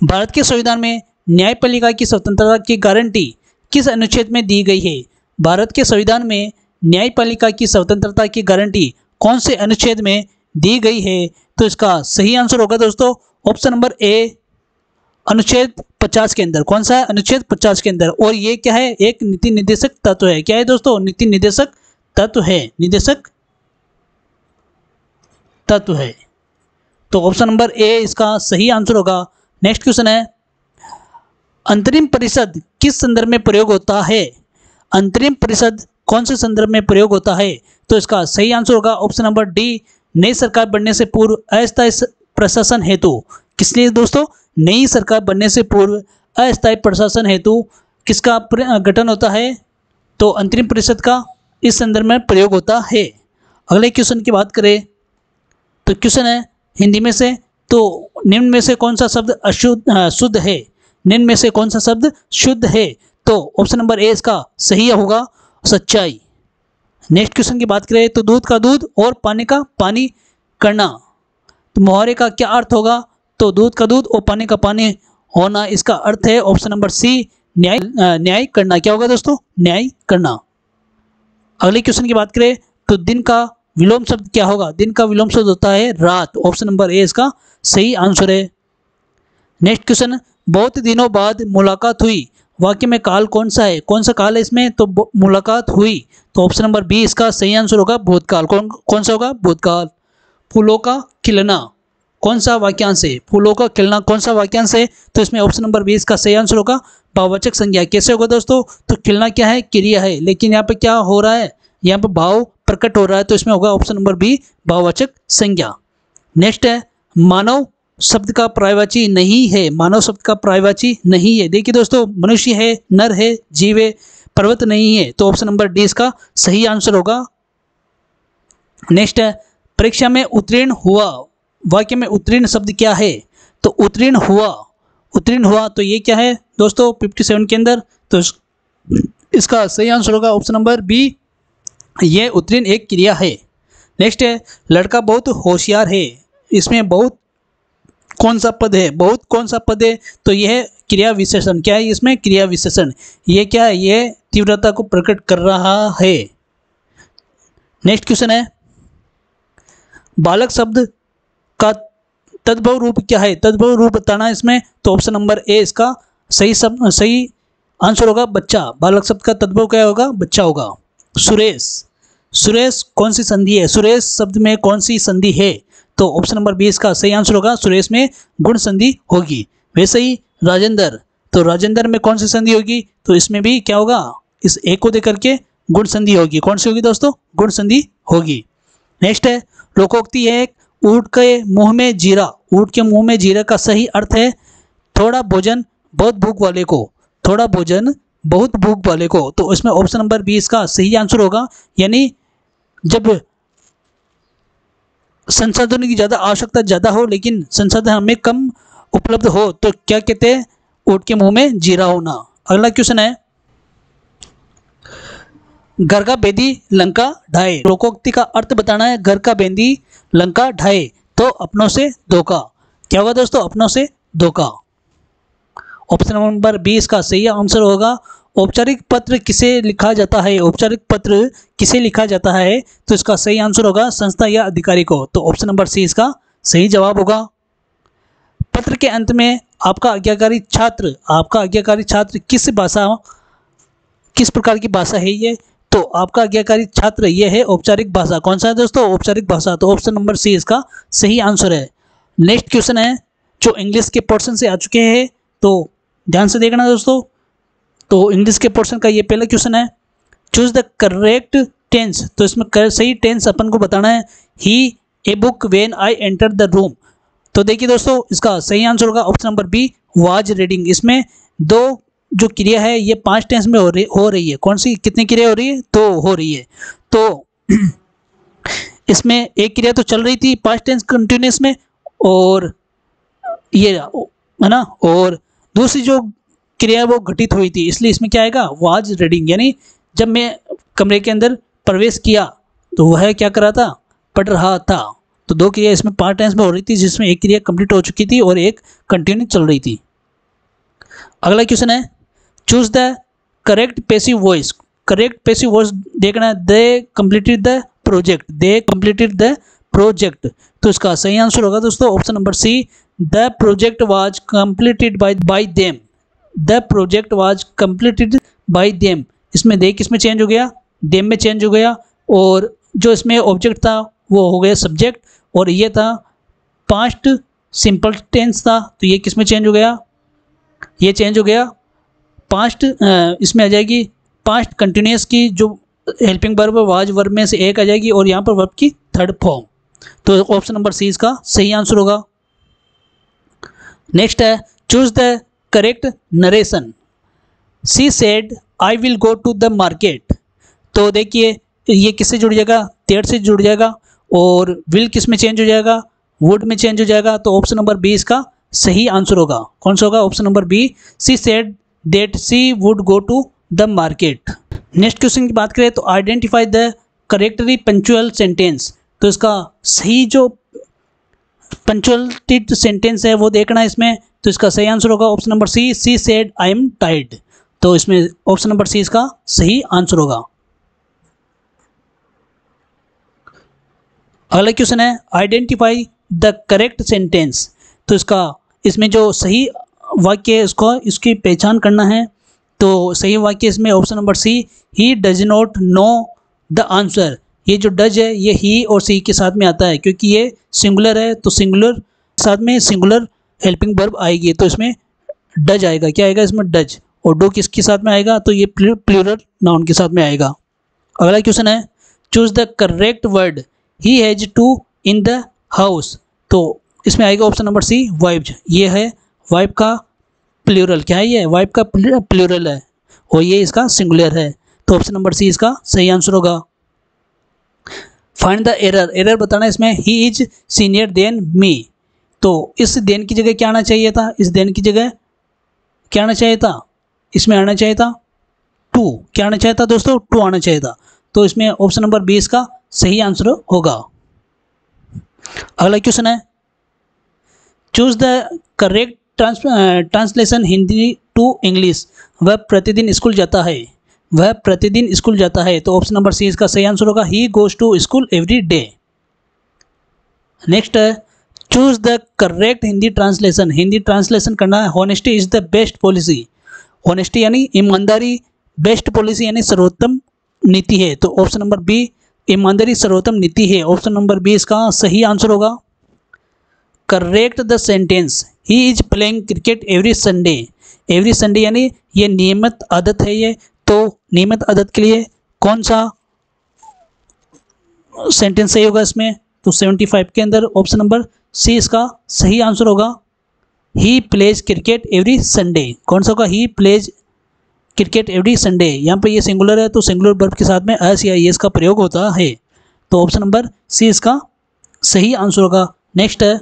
भारत के संविधान में न्यायपालिका की स्वतंत्रता की गारंटी किस अनुच्छेद में दी गई है? भारत के संविधान में न्यायपालिका की स्वतंत्रता की गारंटी कौन से अनुच्छेद में दी गई है? तो इसका सही आंसर होगा दोस्तों ऑप्शन नंबर ए, अनुच्छेद 50 के अंदर। कौन सा है? अनुच्छेद 50 के अंदर। और ये क्या है? एक नीति निर्देशक तत्व है। क्या है दोस्तों? नीति निर्देशक तत्व है, निर्देशक तत्व है। तो ऑप्शन नंबर ए इसका सही आंसर होगा। नेक्स्ट क्वेश्चन है, अंतरिम परिषद किस संदर्भ में प्रयोग होता है? अंतरिम परिषद कौन से संदर्भ में प्रयोग होता है? तो इसका सही आंसर होगा ऑप्शन नंबर डी, नई सरकार बनने से पूर्व अस्थायी प्रशासन हेतु। किस लिए दोस्तों? नई सरकार बनने से पूर्व अस्थायी प्रशासन हेतु किसका गठन होता है? तो अंतरिम परिषद का इस संदर्भ में प्रयोग होता है। अगले क्वेश्चन की बात करें तो क्वेश्चन है हिंदी में से, तो निम्न में से कौन सा शब्द अशुद्ध शुद्ध है? निम्न में से कौन सा शब्द शुद्ध है? तो ऑप्शन नंबर ए इसका सही होगा, सच्चाई। नेक्स्ट क्वेश्चन की बात करें तो दूध का दूध और पानी का पानी करना, तो मुहावरे का क्या अर्थ होगा? तो दूध का दूध और पानी का पानी होना, इसका अर्थ है ऑप्शन नंबर सी, न्याय करना। क्या होगा दोस्तों? न्याय करना। अगले क्वेश्चन की बात करें तो दिन का विलोम शब्द क्या होगा? दिन का विलोम शब्द होता है रात। ऑप्शन नंबर ए इसका सही आंसर है। नेक्स्ट क्वेश्चन, बहुत दिनों बाद मुलाकात हुई, वाक्य में काल कौन सा है? कौन सा काल है इसमें? तो मुलाकात हुई। तो ऑप्शन नंबर बी इसका सही आंसर होगा, भूतकाल। कौन सा होगा? भूतकाल। फूलों का खिलना कौन सा वाक्यांश है? फूलों का खिलना कौन सा वाक्यांश है? तो इसमें ऑप्शन नंबर 20 का सही आंसर होगा, भाववाचक संज्ञा। कैसे होगा दोस्तों? तो खिलना क्या है? क्रिया है, लेकिन यहाँ पे क्या हो रहा है? यहाँ पे भाव प्रकट हो रहा है, तो इसमें होगा ऑप्शन नंबर बी, भाववाचक संज्ञा। नेक्स्ट है, मानव शब्द का पर्यायवाची नहीं है। मानव शब्द का पर्यायवाची नहीं है। देखिए दोस्तों, मनुष्य है, नर है, जीव है, पर्वत नहीं है। तो ऑप्शन नंबर डी इसका सही आंसर होगा। नेक्स्ट है, परीक्षा में उत्तीर्ण हुआ, वाक्य में उत्तीर्ण शब्द क्या है? तो उत्तीर्ण हुआ तो ये क्या है दोस्तों? 57 के अंदर। तो इसका सही आंसर होगा ऑप्शन नंबर बी, ये उत्तीर्ण एक क्रिया है। नेक्स्ट है, लड़का बहुत होशियार है, इसमें बहुत कौन सा पद है? बहुत कौन सा पद है? तो यह क्रिया विशेषण। क्या है इसमें? क्रिया विशेषण। ये क्या है? ये तीव्रता को प्रकट कर रहा है। नेक्स्ट क्वेश्चन है, बालक शब्द का तद्भव रूप क्या है? तद्भव रूप बताना इसमें। तो ऑप्शन नंबर ए इसका सही आंसर होगा, बच्चा। बालक शब्द का तद्भव क्या होगा? बच्चा होगा। सुरेश कौन सी संधि है? सुरेश शब्द में कौन सी संधि है? तो ऑप्शन नंबर 20 का सही आंसर होगा, सुरेश में गुण संधि होगी। वैसे ही राजेंद्र, तो राजेंद्र में कौन सी संधि होगी? तो इसमें भी क्या होगा? इस एक को देकर के गुण संधि होगी। कौन सी होगी दोस्तों? गुण संधि होगी। नेक्स्ट है, लोकोक्ति है, ऊंट के मुंह में जीरा। ऊंट के मुंह में जीरा का सही अर्थ है थोड़ा भोजन बहुत भूख वाले को। थोड़ा भोजन बहुत भूख वाले को। तो इसमें ऑप्शन नंबर 20 का सही आंसर होगा। यानी जब संसाधनों की ज़्यादा आवश्यकता ज़्यादा हो लेकिन संसाधन हमें कम उपलब्ध हो, तो क्या कहते हैं? ऊंट के मुंह में जीरा होना। अगला क्वेश्चन है, घर का बेदी लंका ढाए। लोकोक्ति का अर्थ बताना है। घर का बेदी लंका ढाए, तो अपनों से धोखा। क्या होगा दोस्तों? अपनों से धोखा। ऑप्शन नंबर 20 का सही आंसर होगा, औपचारिक पत्र किसे लिखा जाता है, औपचारिक पत्र किसे लिखा जाता है, तो इसका सही आंसर होगा संस्था या अधिकारी को। तो ऑप्शन नंबर सी इसका सही जवाब होगा। पत्र के अंत में आपका आज्ञाकारी छात्र किस प्रकार की भाषा है ये, तो आपका आज्ञाकारी छात्र ये है औपचारिक भाषा। कौन सा है दोस्तों, औपचारिक भाषा। तो ऑप्शन नंबर सी इसका सही आंसर है। नेक्स्ट क्वेश्चन है जो इंग्लिश के पोर्शन से आ चुके हैं, तो ध्यान से देखना दोस्तों। तो इंग्लिश के पोर्शन का ये पहला क्वेश्चन है, चूज द करेक्ट टेंस। तो इसमें सही टेंस अपन को बताना है। He a book when I enter the room. तो देखिए दोस्तों, इसका सही आंसर होगा option number B, was reading. इसमें दो जो क्रिया है ये 5 टेंस में हो रही है। कौन सी, कितनी क्रिया हो रही है, तो हो रही है। तो इसमें एक क्रिया तो चल रही थी 5 टेंस कंटिन्यूस में, और ये है ना, और दूसरी जो क्रिया है वो घटित हुई थी, इसलिए इसमें क्या आएगा, वाज रीडिंग। यानी जब मैं कमरे के अंदर प्रवेश किया तो वह क्या कर रहा था, पढ़ रहा था। तो 2 क्रिया इसमें 5 टेंस में हो रही थी, जिसमें एक क्रिया कंप्लीट हो चुकी थी और एक कंटिन्यू चल रही थी। अगला क्वेश्चन है, choose the correct passive voice. Correct passive voice देखना है, दे कंप्लीटेड द प्रोजेक्ट। तो इसका सही आंसर होगा दोस्तों option number C, the project was completed by them. The project was completed by them. इसमें दे किसमें चेंज हो गया, देम में चेंज हो गया, और जो इसमें ऑब्जेक्ट था वो हो गया सब्जेक्ट, और ये था पास्ट सिंपल टेंस था, तो ये किसमें चेंज हो गया, ये चेंज हो गया पास्ट, इसमें आ जाएगी पास्ट कंटिन्यूस की जो हेल्पिंग वर्ब वाज वर्ब में से एक आ जाएगी, और यहाँ पर वर्ब की थर्ड फॉर्म। तो ऑप्शन नंबर सी इसका सही आंसर होगा। नेक्स्ट है, choose the correct narration. She said I will go to the market. तो देखिए ये किससे जुड़ जाएगा, देयर से जुड़ जाएगा, और विल किस में चेंज हो जाएगा, वुड में चेंज हो जाएगा। तो ऑप्शन नंबर बी इसका सही आंसर होगा। कौन सा होगा, option number B, she said that she would go to the market. Next question की बात करें तो identify the correctly punctual sentence. तो इसका सही जो पंक्चुअलिटी सेंटेंस है वो देखना है इसमें। तो इसका सही आंसर होगा option number C said I am tired. तो इसमें ऑप्शन नंबर सी इसका सही आंसर होगा। अगला क्वेश्चन है, आइडेंटिफाई द करेक्ट सेंटेंस। तो इसमें जो सही वाक्य है इसकी पहचान करना है। तो सही वाक्य इसमें option number C, he does not know the answer. ये जो डज है ये ही और सी के साथ में आता है, क्योंकि ये सिंगुलर है, तो सिंगुलर साथ में सिंगुलर हेल्पिंग वर्ब आएगी, तो इसमें डज आएगा। क्या आएगा इसमें, डज। और डू किसके साथ में आएगा, तो ये प्लूरल नाउन के साथ में आएगा। अगला क्वेश्चन है, choose the correct word, he has to in the house. तो इसमें आएगा ऑप्शन नंबर सी, वाइफ्ड। ये है वाइफ का प्लूरल, क्या है ये, वाइफ का प्लूरल है, और ये इसका सिंगुलर है। तो ऑप्शन नंबर सी इसका सही आंसर होगा। Find the error. एरर बताना इसमें, he is senior than me. तो इस देन की जगह क्या आना चाहिए था, इस देन की जगह क्या आना चाहिए था, इसमें आना चाहिए था टू। क्या आना चाहिए था दोस्तों, टू आना चाहिए था। तो इसमें ऑप्शन नंबर बी इसका सही आंसर होगा। अगला क्वेश्चन है, choose the correct translation Hindi to English. वह प्रतिदिन स्कूल जाता है, वह प्रतिदिन स्कूल जाता है। तो ऑप्शन नंबर सी इसका सही आंसर होगा, he goes to school every day. Next है, choose the correct Hindi translation. Hindi translation करना है, honesty is the best policy. Honesty यानी ईमानदारी, बेस्ट पॉलिसी यानी सर्वोत्तम नीति है। तो ऑप्शन नंबर बी, ईमानदारी सर्वोत्तम नीति है। ऑप्शन नंबर बी इसका सही आंसर होगा। Correct the sentence, he is playing cricket every Sunday. Every Sunday यानी ये नियमित आदत है ये। तो नियमित आदत के लिए कौन सा सेंटेंस सही होगा इसमें, तो 75 के अंदर ऑप्शन नंबर सी इसका सही आंसर होगा। He plays cricket every Sunday. कौन सा होगा, he plays cricket every Sunday. यहाँ पे ये सिंगुलर है, तो सिंगुलर वर्ब के साथ में एस या एस का प्रयोग होता है। तो ऑप्शन नंबर सी इसका सही आंसर होगा। नेक्स्ट है,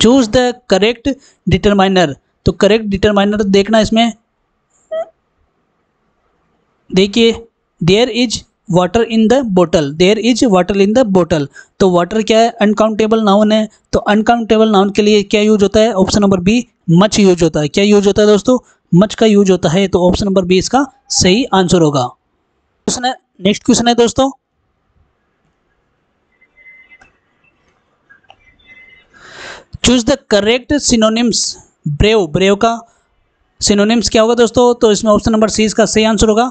चूज द करेक्ट डिटरमाइनर। तो करेक्ट डिटरमाइनर देखना इसमें, देखिए there is water in the बोतल, there is water in the बोतल। तो वाटर क्या है, अनकाउंटेबल नाउन है। तो अनकाउंटेबल नाउन के लिए क्या यूज होता है, option number B, much use होता है। क्या यूज होता है दोस्तों, मच का यूज होता है, तो ऑप्शन नंबर बी इसका सही आंसर होगा। नेक्स्ट क्वेश्चन है दोस्तों, choose the correct synonyms brave. Brave का सिनोनिम्स क्या होगा दोस्तों, तो इसमें ऑप्शन नंबर सी इसका सही आंसर होगा।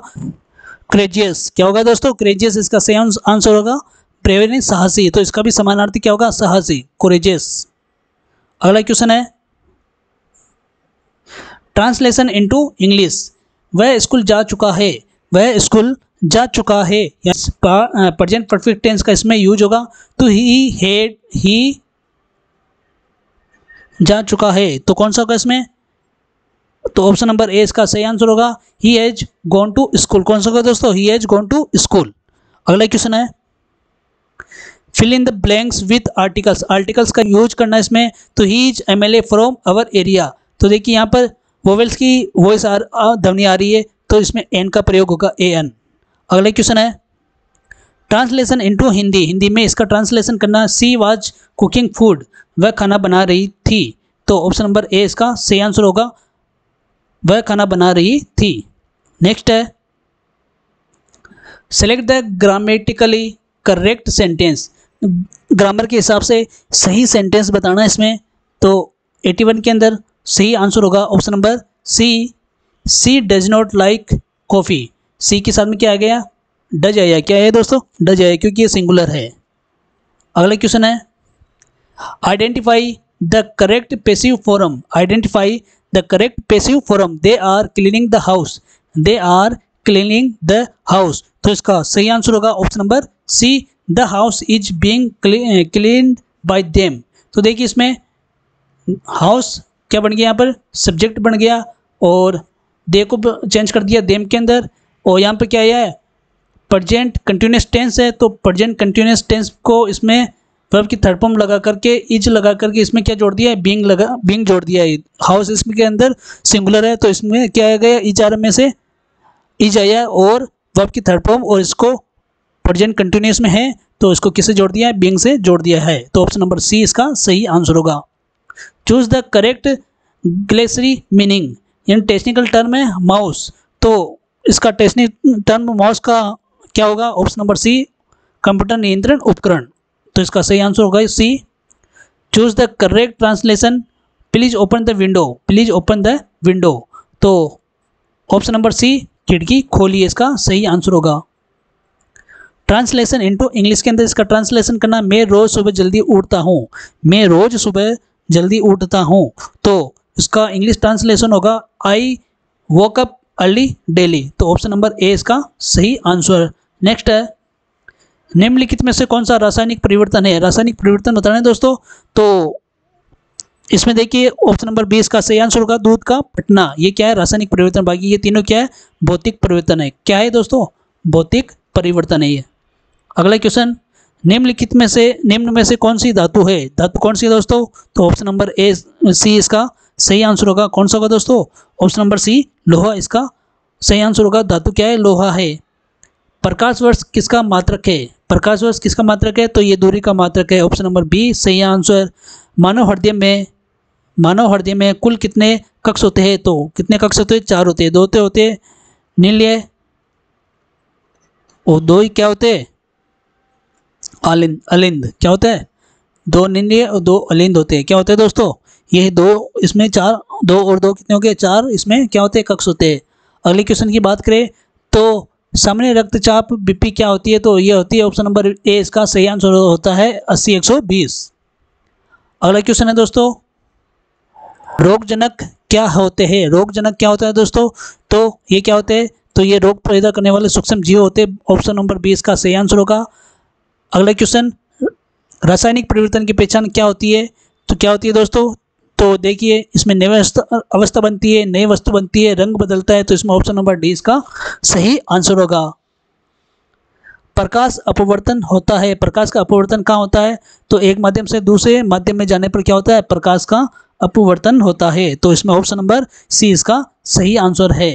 क्रेजियस क्या होगा दोस्तों, क्रेजियस इसका सही आंसर होगा। ब्रेव यानी साहसी, तो इसका भी समानार्थी क्या होगा, साहसी, कोरेजियस। अगला क्वेश्चन है, ट्रांसलेशन इनटू इंग्लिश। वह स्कूल जा चुका है, वह स्कूल जा चुका है, प्रेजेंट परफेक्ट टेंस का इसमें यूज होगा। तो ही जा चुका है, तो कौन सा होगा इसमें, तो ऑप्शन नंबर ए इसका सही आंसर होगा। He has gone to school, कौन सा होगा दोस्तों, he has gone to school. अगला क्वेश्चन है, fill in the blanks with articles. Articles का यूज करना इसमें, तो he is MLA from our area. तो देखिए यहाँ पर वोवेल्स की वॉइस ध्वनि आ रही है, तो इसमें एन का प्रयोग होगा, ए एन। अगला क्वेश्चन है, ट्रांसलेशन इनटू हिंदी। हिंदी में इसका ट्रांसलेशन करना, सी वाज कुकिंग फूड, वह खाना बना रही थी। तो ऑप्शन नंबर ए इसका सही आंसर होगा, वह खाना बना रही थी। नेक्स्ट है, select the grammatically correct sentence. Grammar के हिसाब से सही सेंटेंस बताना इसमें, तो 81 के अंदर सही आंसर होगा option number C, C does not like coffee. C के साथ में क्या आ गया, डज आया, क्या है दोस्तों, डज आया, क्योंकि ये सिंगुलर है। अगला क्वेश्चन है, identify the correct passive form. Identify the correct passive form, they are cleaning the house, they are cleaning the house. तो इसका सही आंसर होगा option number C, the house is being cleaned by them. तो देखिए इसमें house क्या बन गया, यहाँ पर सब्जेक्ट बन गया और दे को चेंज कर दिया देम के अंदर, और यहाँ पर क्या आया है, प्रेजेंट कंटिन्यूस टेंस है, तो प्रेजेंट कंटिन्यूस टेंस को इसमें वर्ब की थर्ड फॉर्म लगा करके, इज लगा करके इसमें क्या जोड़ दिया है, बीइंग जोड़ दिया है। हाउस इसमें के अंदर सिंगुलर है, तो इसमें क्या आ गया, इज आर में से इज आया और वर्ब की थर्ड फॉर्म, और इसको प्रेजेंट कंटिन्यूस में है, तो इसको किससे जोड़ दिया है, बीइंग से जोड़ दिया है। तो ऑप्शन नंबर सी इसका सही आंसर होगा। Choose the correct glossary meaning. यानी टेक्निकल टर्म है माउस, तो इसका टेक्निकल टर्म माउस का क्या होगा, ऑप्शन नंबर सी, कंप्यूटर नियंत्रण उपकरण। तो इसका सही आंसर होगा C. Choose the correct translation, please open the window, please open the window. तो ऑप्शन नंबर सी, खिड़की खोलिए, इसका सही आंसर होगा। ट्रांसलेशन इनटू इंग्लिश के अंदर इसका ट्रांसलेशन करना, मैं रोज सुबह जल्दी उठता हूँ, मैं रोज सुबह जल्दी उठता हूँ। तो इसका इंग्लिश ट्रांसलेशन होगा, आई वोक अप अर्ली डेली। तो ऑप्शन नंबर ए इसका सही आंसर। नेक्स्ट है, निम्नलिखित में से कौन सा रासायनिक परिवर्तन है। रासायनिक परिवर्तन बताना है दोस्तों, तो इसमें देखिए ऑप्शन नंबर बी इसका सही आंसर होगा, दूध का फटना। ये क्या है, रासायनिक परिवर्तन। बाकी ये तीनों क्या है, भौतिक परिवर्तन है। क्या है दोस्तों, भौतिक परिवर्तन है ये। अगला क्वेश्चन, निम्न में से कौन सी धातु है। धातु कौन सी है दोस्तों, तो ऑप्शन नंबर ए सी इसका सही आंसर होगा। कौन सा होगा दोस्तों, ऑप्शन नंबर सी, लोहा इसका सही आंसर होगा। धातु क्या है, लोहा है। प्रकाश वर्ष किसका मात्रक है। प्रकाश वर्ष किसका मात्रक है, तो ये दूरी का मात्रक है। ऑप्शन नंबर बी सही आंसर। मानव हृदय में कुल कितने कक्ष होते हैं, तो कितने कक्ष होते हैं, 4 होते हैं। 2 होते हैं नील्य और 2 ही क्या होते हैं, अलिंद। क्या होता है, 2 नील्य और 2 अलिंद होते हैं। क्या होते हैं दोस्तों, ये 2, इसमें 4, 2 और 2 कितने हो गए, 4। इसमें क्या होते हैं, कक्ष होते हैं। अगले क्वेश्चन की बात करें तो सामान्य रक्तचाप बीपी क्या होती है, तो ये होती है ऑप्शन नंबर ए इसका सही आंसर होता है 80/120। अगला क्वेश्चन है दोस्तों, रोगजनक क्या होते हैं। रोगजनक क्या होता है दोस्तों, तो ये क्या होते हैं, तो ये रोग पैदा करने वाले सूक्ष्म जीव होते हैं। ऑप्शन नंबर बी इसका सही आंसर होगा। अगला क्वेश्चन, रासायनिक परिवर्तन की पहचान क्या होती है, तो क्या होती है दोस्तों, तो देखिए इसमें नई अवस्था बनती है, नई वस्तु बनती है, रंग बदलता है। तो इसमें ऑप्शन नंबर डी इसका सही आंसर होगा। प्रकाश अपवर्तन होता है। प्रकाश का अपवर्तन कहाँ होता है, तो एक माध्यम से दूसरे माध्यम में जाने पर क्या होता है, प्रकाश का अपवर्तन होता है। तो इसमें ऑप्शन नंबर सी इसका सही आंसर है।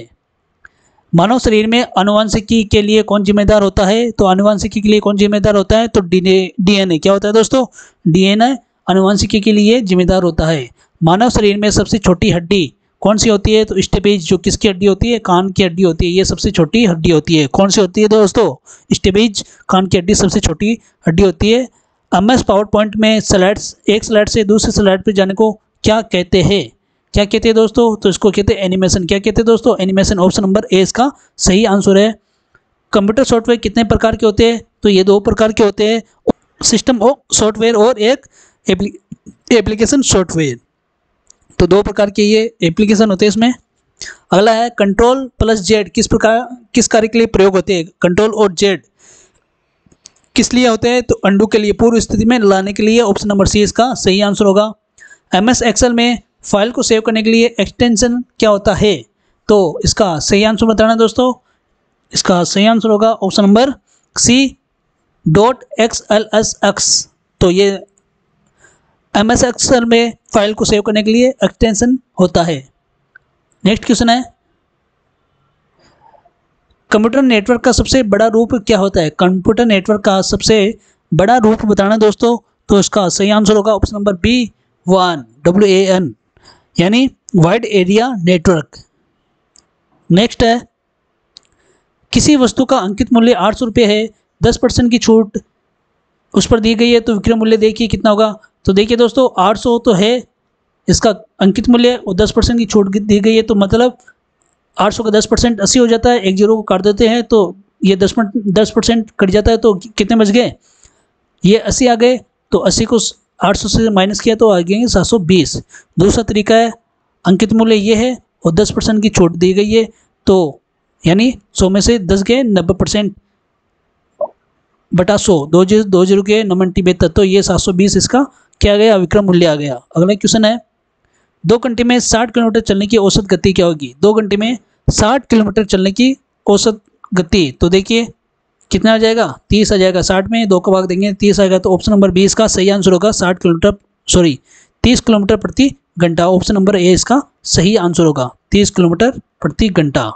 मानव शरीर में आनुवंशिकी के लिए कौन जिम्मेदार होता है, तो आनुवंशिकी के लिए कौन जिम्मेदार होता है, तो डीएनए। क्या होता है दोस्तों, डीएनए आनुवंशिकी के लिए जिम्मेदार होता है। मानव शरीर में सबसे छोटी हड्डी कौन सी होती है? तो स्टेपेज जो किसकी हड्डी होती है? कान की हड्डी होती है। ये सबसे छोटी हड्डी होती है। कौन सी होती है दोस्तों? स्टेपेज कान की हड्डी सबसे छोटी हड्डी होती है। MS पावर पॉइंट में स्लाइड्स, एक स्लाइड से दूसरे स्लाइड पर जाने को क्या कहते हैं? क्या कहते हैं दोस्तों? तो इसको कहते हैं एनिमेशन। क्या कहते हैं दोस्तों? एनिमेशन। ऑप्शन नंबर ए इसका सही आंसर है। कंप्यूटर सॉफ्टवेयर कितने प्रकार के होते हैं? तो ये 2 प्रकार के होते हैं, सिस्टम सॉफ्टवेयर और एक एप्लीकेशन सॉफ्टवेयर। तो 2 प्रकार के ये एप्लीकेशन होते हैं इसमें। अगला है Ctrl+Z किस कार्य के लिए प्रयोग होते हैं? कंट्रोल और Z किस लिए होते हैं? तो अंडू के लिए, पूर्व स्थिति में लाने के लिए। ऑप्शन नंबर सी इसका सही आंसर होगा। MS एक्सेल में फाइल को सेव करने के लिए एक्सटेंशन क्या होता है? तो इसका सही आंसर बताना दोस्तों। इसका सही आंसर होगा ऑप्शन नंबर सी .xlsx। तो ये MS एक्सेल में फाइल को सेव करने के लिए एक्सटेंशन होता है। नेक्स्ट क्वेश्चन है, कंप्यूटर नेटवर्क का सबसे बड़ा रूप क्या होता है? कंप्यूटर नेटवर्क का सबसे बड़ा रूप बताना दोस्तों। तो इसका सही आंसर होगा ऑप्शन नंबर B1 WAN, यानी वाइड एरिया नेटवर्क। नेक्स्ट है, किसी वस्तु का अंकित मूल्य 800 रुपये है, 10% की छूट उस पर दी गई है, तो विक्रय मूल्य देखिए कितना होगा? तो देखिए दोस्तों 800 तो है इसका अंकित मूल्य और 10% की छूट दी गई है, तो मतलब 800 का 10% 80 हो जाता है। एक जीरो को काट देते हैं तो ये 10% कट जाता है, तो कितने बच गए? ये 80 आ गए। तो 80 को 800 से माइनस किया तो आ गए 720। दूसरा तरीका है, अंकित मूल्य ये है और 10% की छूट दी गई है, तो यानी 100 में से 10 गए 90% बटा 100, 2 जीरो के 90 बेहतर, तो ये 720 इसका क्या आ गया? विक्रय मूल्य आ गया। अगला क्वेश्चन है, 2 घंटे में 60 किलोमीटर चलने की औसत गति क्या होगी? 2 घंटे में 60 किलोमीटर चलने की औसत गति, तो देखिए कितना आ जाएगा? 30 आ जाएगा। 60 में 2 का भाग देंगे 30 आएगा, तो ऑप्शन नंबर बी इसका सही आंसर होगा। 30 किलोमीटर प्रति घंटा। ऑप्शन नंबर ए इसका सही आंसर होगा, 30 किलोमीटर प्रति घंटा।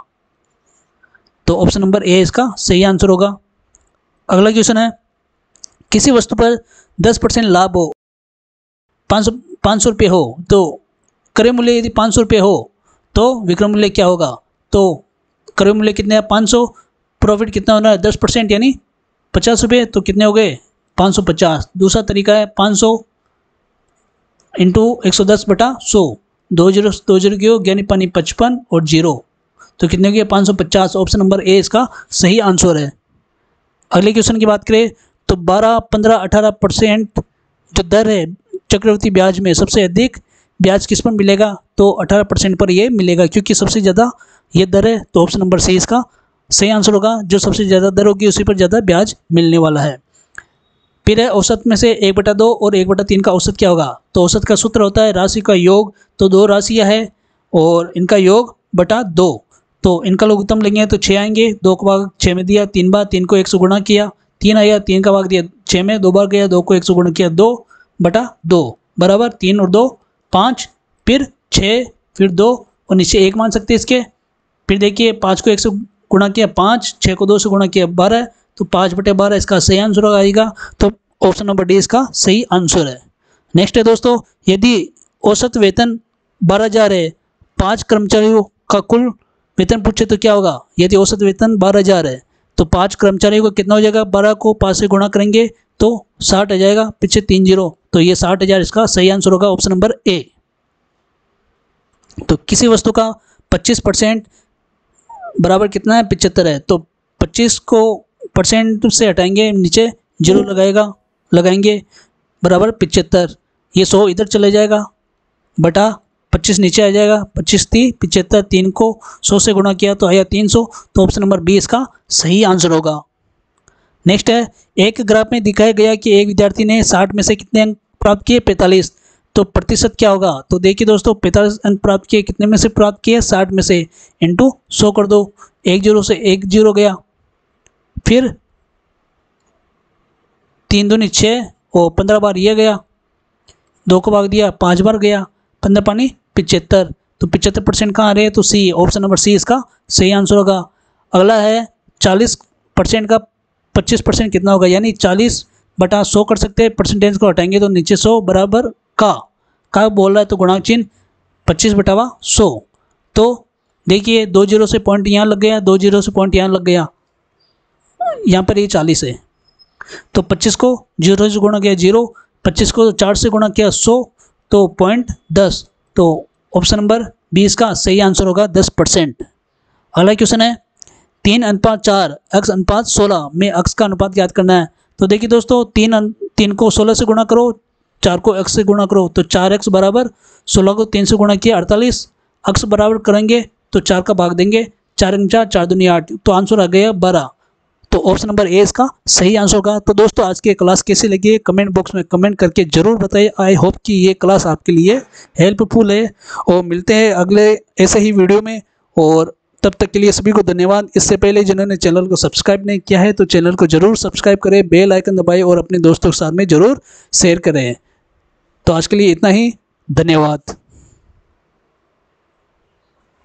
तो ऑप्शन नंबर ए इसका सही आंसर होगा। अगला क्वेश्चन है, किसी वस्तु पर 10% लाभ हो, 500 रुपये हो, तो क्रय मूल्य यदि 500 रुपये हो तो विक्रय मूल्य क्या होगा? तो क्रय मूल्य कितने है? 500, प्रॉफिट कितना होना है? 10% यानी 50 रुपये, तो कितने हो गए? 550। दूसरा तरीका है 500 इंटू 110 बटा 100, 2 जीरो की हो, यानी 55 और 0, तो कितने हो गए? 550। ऑप्शन नंबर ए इसका सही आंसर है। अगले क्वेश्चन की बात करें तो 12, 15, 18% जो दर है चक्रवृद्धि ब्याज में, सबसे अधिक ब्याज किस पर मिलेगा? तो 18% पर ये मिलेगा, क्योंकि सबसे ज़्यादा ये दर है। तो ऑप्शन नंबर सी इसका सही आंसर होगा। जो सबसे ज़्यादा दर होगी उसी पर ज़्यादा ब्याज मिलने वाला है। फिर है, औसत में से 1/2 और 1/3 का औसत क्या होगा? तो औसत का सूत्र होता है राशि का योग, तो 2 राशियाँ है और इनका योग बटा 2, तो इनका लघुत्तम लेंगे तो 6 आएंगे। 2 का भाग 6 में दिया 3 बार, 3 को 1 से गुणा किया 3 आया, 3 का भाग दिया 6 में 2 बार गया, 2 को 1 से गुणा किया 2/2 बराबर 3 और 2 5, फिर 6, फिर 2 और नीचे 1 मान सकते हैं इसके। फिर देखिए 5 को 1 से गुणा किया 5, 6 को 2 से गुणा किया 12, तो 5/12 इसका सही आंसर आएगा। तो ऑप्शन नंबर डी इसका सही आंसर है। नेक्स्ट है दोस्तों, यदि औसत वेतन 12,000 है, 5 कर्मचारियों का कुल वेतन पूछे तो क्या होगा? यदि औसत वेतन 12,000 है तो 5 कर्मचारियों को कितना हो जाएगा? 12 को 5 से गुणा करेंगे तो 60 आ जाएगा, पीछे 3 जीरो, तो ये 60,000 इसका सही आंसर होगा। Option number A. तो किसी वस्तु का 25% बराबर कितना है? 75 है, तो 25 को परसेंट से हटाएंगे, नीचे जीरो लगाएंगे बराबर 75, ये 100 इधर चले जाएगा बटा 25 नीचे आ जाएगा, 25 30 75, 3 को 100 से गुणा किया तो आया 300, तो ऑप्शन नंबर बी इसका सही आंसर होगा। नेक्स्ट है, एक ग्राफ में दिखाया गया कि एक विद्यार्थी ने 60 में से कितने अंक प्राप्त किए? 45, तो प्रतिशत क्या होगा? तो देखिए दोस्तों 45 अंक प्राप्त किए, कितने में से प्राप्त किए? 60 में से, इंटू 100 कर दो, 1 जीरो से 1 जीरो गया, फिर 3 दूनी 6 और 15 बार ये गया, 2 को भाग दिया 5 बार गया, 15 पानी 75, तो 75% कहाँ आ रहे हैं? तो सी, ऑप्शन नंबर सी इसका सही आंसर होगा। अगला है 40% का 25% कितना होगा? यानी 40/100 कर सकते हैं, परसेंटेज को हटाएंगे तो नीचे 100 बराबर का बोल रहा है, तो गुणांक चिन्ह 25/100, तो देखिए 2 जीरो से पॉइंट यहाँ लग गया, 2 जीरो से पॉइंट यहाँ लग गया, यहाँ पर ये 40 है। तो 25 को 0 से गुणा किया 0, 25 को 4 से गुणा किया 100, तो पॉइंट 10। तो ऑप्शन नंबर 20 का सही आंसर होगा 10%। अगला क्वेश्चन है 3:4 x अनुपात 16 में x का अनुपात ज्ञात करना है। तो देखिए दोस्तों 3 को 16 से गुणा करो, 4 को x से गुणा करो, तो 4x बराबर 16 को 3 से गुणा किया 48, x बराबर करेंगे तो 4 का भाग देंगे, 4 4 4 दूनी 8, तो आंसर आ गया 12। तो ऑप्शन नंबर ए इसका सही आंसर होगा। तो दोस्तों आज की क्लास कैसी लगी है कमेंट बॉक्स में कमेंट करके ज़रूर बताइए। आई होप कि ये क्लास आपके लिए हेल्पफुल है, और मिलते हैं अगले ऐसे ही वीडियो में, और तब तक के लिए सभी को धन्यवाद। इससे पहले जिन्होंने चैनल को सब्सक्राइब नहीं किया है तो चैनल को ज़रूर सब्सक्राइब करें, बेल आइकन दबाएं और अपने दोस्तों के साथ में ज़रूर शेयर करें। तो आज के लिए इतना ही, धन्यवाद।